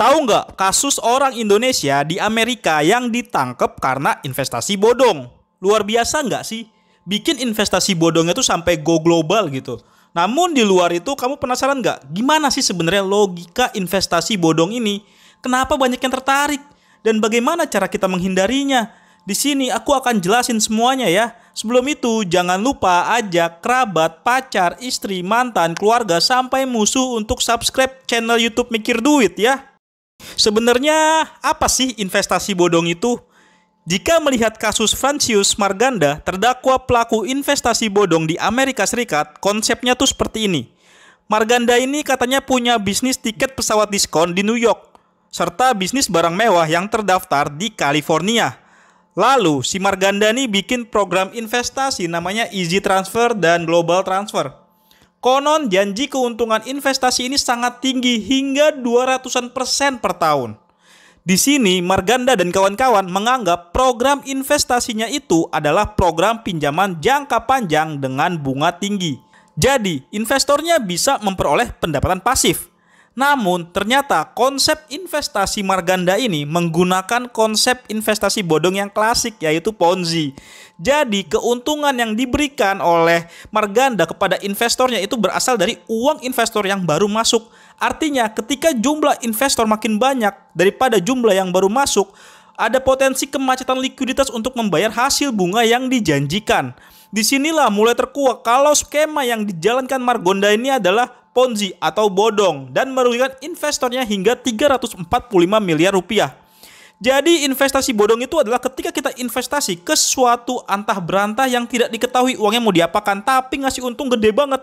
Tahu nggak kasus orang Indonesia di Amerika yang ditangkap karena investasi bodong? Luar biasa nggak sih? Bikin investasi bodongnya tuh sampai go global gitu. Namun di luar itu kamu penasaran nggak? Gimana sih sebenarnya logika investasi bodong ini? Kenapa banyak yang tertarik? Dan bagaimana cara kita menghindarinya? Di sini aku akan jelasin semuanya ya. Sebelum itu, jangan lupa ajak kerabat, pacar, istri, mantan, keluarga, sampai musuh untuk subscribe channel YouTube Mikir Duit ya. Sebenarnya apa sih investasi bodong itu? Jika melihat kasus Francius Marganda, terdakwa pelaku investasi bodong di Amerika Serikat, konsepnya tuh seperti ini. Marganda ini katanya punya bisnis tiket pesawat diskon di New York, serta bisnis barang mewah yang terdaftar di California. Lalu, si Marganda nih bikin program investasi namanya Easy Transfer dan Global Transfer. Konon janji keuntungan investasi ini sangat tinggi hingga 200% per tahun. Di sini Marganda dan kawan-kawan menganggap program investasinya itu adalah program pinjaman jangka panjang dengan bunga tinggi. Jadi, investornya bisa memperoleh pendapatan pasif. Namun, ternyata konsep investasi Marganda ini menggunakan konsep investasi bodong yang klasik, yaitu Ponzi. Jadi, keuntungan yang diberikan oleh Marganda kepada investornya itu berasal dari uang investor yang baru masuk. Artinya, ketika jumlah investor makin banyak daripada jumlah yang baru masuk, ada potensi kemacetan likuiditas untuk membayar hasil bunga yang dijanjikan. Disinilah mulai terkuak kalau skema yang dijalankan Marganda ini adalah Ponzi atau bodong dan merugikan investornya hingga 345 miliar rupiah. Jadi investasi bodong itu adalah ketika kita investasi ke suatu antah berantah yang tidak diketahui uangnya mau diapakan, tapi ngasih untung gede banget.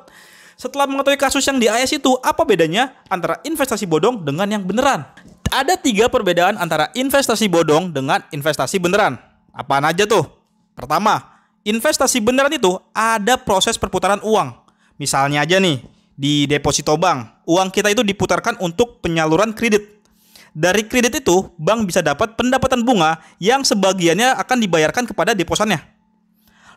Setelah mengetahui kasus yang di AS itu, apa bedanya antara investasi bodong dengan yang beneran? Ada 3 perbedaan antara investasi bodong dengan investasi beneran. Apaan aja tuh? Pertama, investasi beneran itu ada proses perputaran uang. Misalnya aja nih, di deposito bank, uang kita itu diputarkan untuk penyaluran kredit. Dari kredit itu, bank bisa dapat pendapatan bunga yang sebagiannya akan dibayarkan kepada deposannya.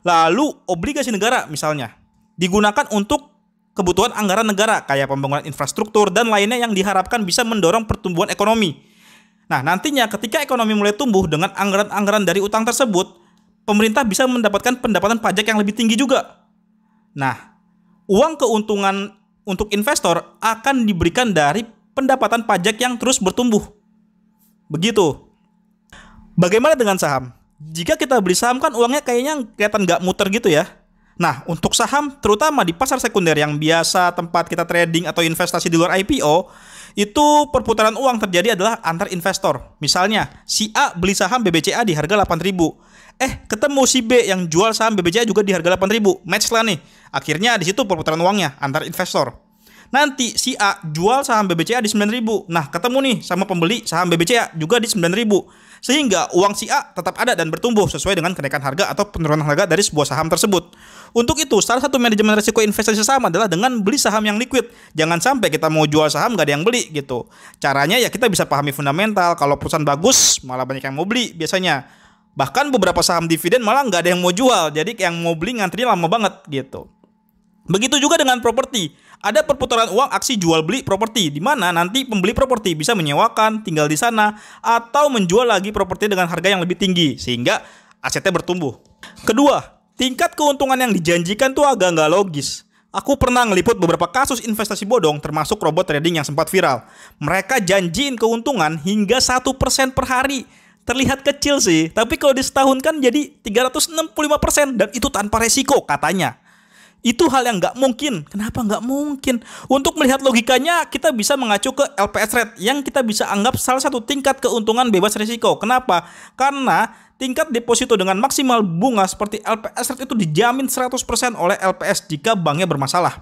Lalu, obligasi negara misalnya, digunakan untuk kebutuhan anggaran negara, kayak pembangunan infrastruktur dan lainnya yang diharapkan bisa mendorong pertumbuhan ekonomi. Nah, nantinya ketika ekonomi mulai tumbuh dengan anggaran-anggaran dari utang tersebut, pemerintah bisa mendapatkan pendapatan pajak yang lebih tinggi juga. Nah, uang keuntungan untuk investor akan diberikan dari pendapatan pajak yang terus bertumbuh. Begitu. Bagaimana dengan saham? Jika kita beli saham kan uangnya kayaknya kelihatan nggak muter gitu ya. Nah, untuk saham terutama di pasar sekunder yang biasa tempat kita trading atau investasi di luar IPO, itu perputaran uang terjadi adalah antar investor. Misalnya, si A beli saham BBCA di harga 8.000. Ketemu si B yang jual saham BBCA juga di harga 8.000. Match lah nih. Akhirnya di situ perputaran uangnya antar investor. Nanti si A jual saham BBCA di 9.000. Nah, ketemu nih sama pembeli saham BBCA juga di 9.000. Sehingga uang si A tetap ada dan bertumbuh sesuai dengan kenaikan harga atau penurunan harga dari sebuah saham tersebut. Untuk itu, salah satu manajemen risiko investasi saham adalah dengan beli saham yang liquid. Jangan sampai kita mau jual saham nggak ada yang beli gitu. Caranya ya kita bisa pahami fundamental. Kalau perusahaan bagus, malah banyak yang mau beli biasanya. Bahkan beberapa saham dividen malah nggak ada yang mau jual. Jadi yang mau beli ngantrinya lama banget gitu. Begitu juga dengan properti. Ada perputaran uang aksi jual beli properti, di mana nanti pembeli properti bisa menyewakan, tinggal di sana, atau menjual lagi properti dengan harga yang lebih tinggi, sehingga asetnya bertumbuh. Kedua, tingkat keuntungan yang dijanjikan tuh agak nggak logis. Aku pernah ngeliput beberapa kasus investasi bodong, termasuk robot trading yang sempat viral. Mereka janjiin keuntungan hingga 1% per hari. Terlihat kecil sih, tapi kalau di setahun kan jadi 365%, dan itu tanpa resiko katanya. Itu hal yang nggak mungkin. Kenapa nggak mungkin? Untuk melihat logikanya, kita bisa mengacu ke LPS rate yang kita bisa anggap salah satu tingkat keuntungan bebas risiko. Kenapa? Karena tingkat deposito dengan maksimal bunga seperti LPS rate itu dijamin 100% oleh LPS jika banknya bermasalah.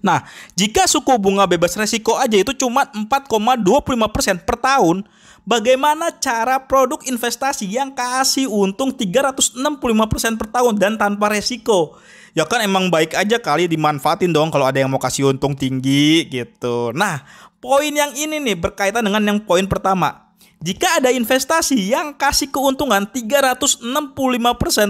Nah, jika suku bunga bebas risiko aja itu cuma 4,25% per tahun, bagaimana cara produk investasi yang kasih untung 365% per tahun dan tanpa resiko? Ya kan emang baik aja kali dimanfaatin dong kalau ada yang mau kasih untung tinggi gitu. Nah, poin yang ini nih berkaitan dengan yang poin pertama. Jika ada investasi yang kasih keuntungan 365%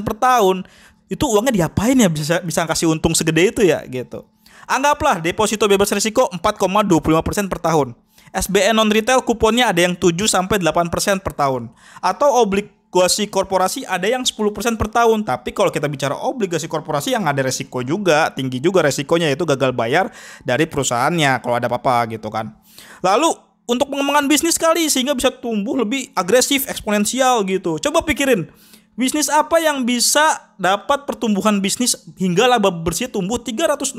per tahun, itu uangnya diapain ya bisa kasih untung segede itu ya gitu. Anggaplah deposito bebas risiko 4,25% per tahun. SBN non-retail kuponnya ada yang 7-8% per tahun. Atau obligasi korporasi ada yang 10% per tahun. Tapi kalau kita bicara obligasi korporasi yang ada resiko juga, tinggi juga resikonya, yaitu gagal bayar dari perusahaannya kalau ada apa-apa gitu kan. Lalu untuk pengembangan bisnis kali sehingga bisa tumbuh lebih agresif, eksponensial gitu. Coba pikirin, bisnis apa yang bisa dapat pertumbuhan bisnis hingga laba bersih tumbuh 365%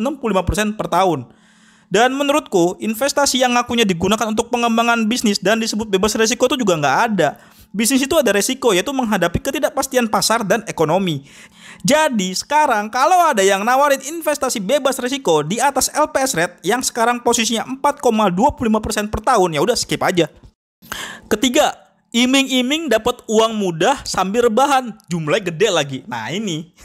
per tahun? Dan menurutku, investasi yang ngakunya digunakan untuk pengembangan bisnis dan disebut bebas resiko itu juga nggak ada. Bisnis itu ada resiko, yaitu menghadapi ketidakpastian pasar dan ekonomi. Jadi sekarang kalau ada yang nawarin investasi bebas resiko di atas LPS rate yang sekarang posisinya 4,25% per tahun, ya udah skip aja. Ketiga, iming-iming dapat uang mudah sambil rebahan, jumlahnya gede lagi. Nah ini,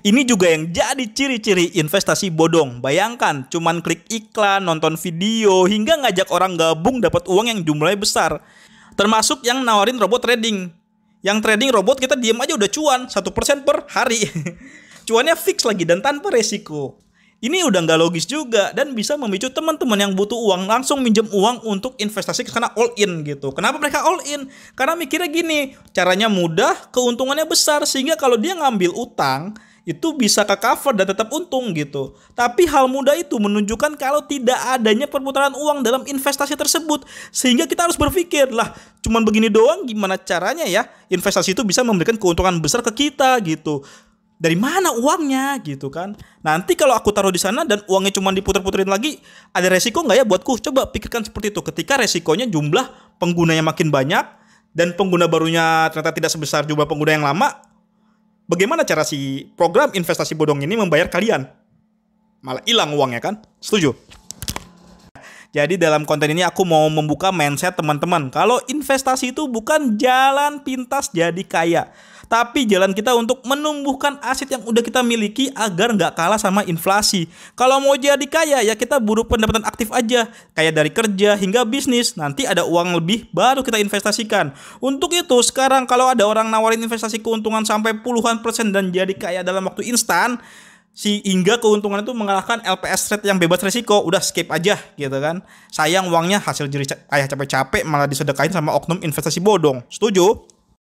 ini juga yang jadi ciri-ciri investasi bodong. Bayangkan, cuman klik iklan, nonton video, hingga ngajak orang gabung dapat uang yang jumlahnya besar. Termasuk yang nawarin robot trading. Yang trading robot kita diem aja udah cuan 1% per hari. Cuannya fix lagi dan tanpa resiko. Ini udah nggak logis juga dan bisa memicu teman-teman yang butuh uang langsung minjem uang untuk investasi karena all in gitu. Kenapa mereka all in? Karena mikirnya gini, caranya mudah, keuntungannya besar sehingga kalau dia ngambil utang itu bisa ke cover dan tetap untung gitu. Tapi hal mudah itu menunjukkan kalau tidak adanya perputaran uang dalam investasi tersebut sehingga kita harus berpikir, lah cuman begini doang gimana caranya ya investasi itu bisa memberikan keuntungan besar ke kita gitu. Dari mana uangnya gitu kan? Nanti kalau aku taruh di sana dan uangnya cuma diputer-puterin lagi, ada resiko nggak ya buatku? Coba pikirkan seperti itu. Ketika resikonya jumlah penggunanya makin banyak dan pengguna barunya ternyata tidak sebesar jumlah pengguna yang lama, bagaimana cara si program investasi bodong ini membayar kalian? Malah hilang uangnya kan? Setuju? Jadi dalam konten ini aku mau membuka mindset teman-teman. Kalau investasi itu bukan jalan pintas jadi kaya, tapi jalan kita untuk menumbuhkan aset yang udah kita miliki agar nggak kalah sama inflasi. Kalau mau jadi kaya ya kita buru pendapatan aktif aja, kayak dari kerja hingga bisnis. Nanti ada uang lebih baru kita investasikan. Untuk itu sekarang kalau ada orang nawarin investasi keuntungan sampai puluhan persen dan jadi kaya dalam waktu instan, hingga keuntungan itu mengalahkan LPS rate yang bebas resiko, udah skip aja gitu kan. Sayang uangnya hasil jerih ayah capek-capek malah disedekahin sama oknum investasi bodong. Setuju?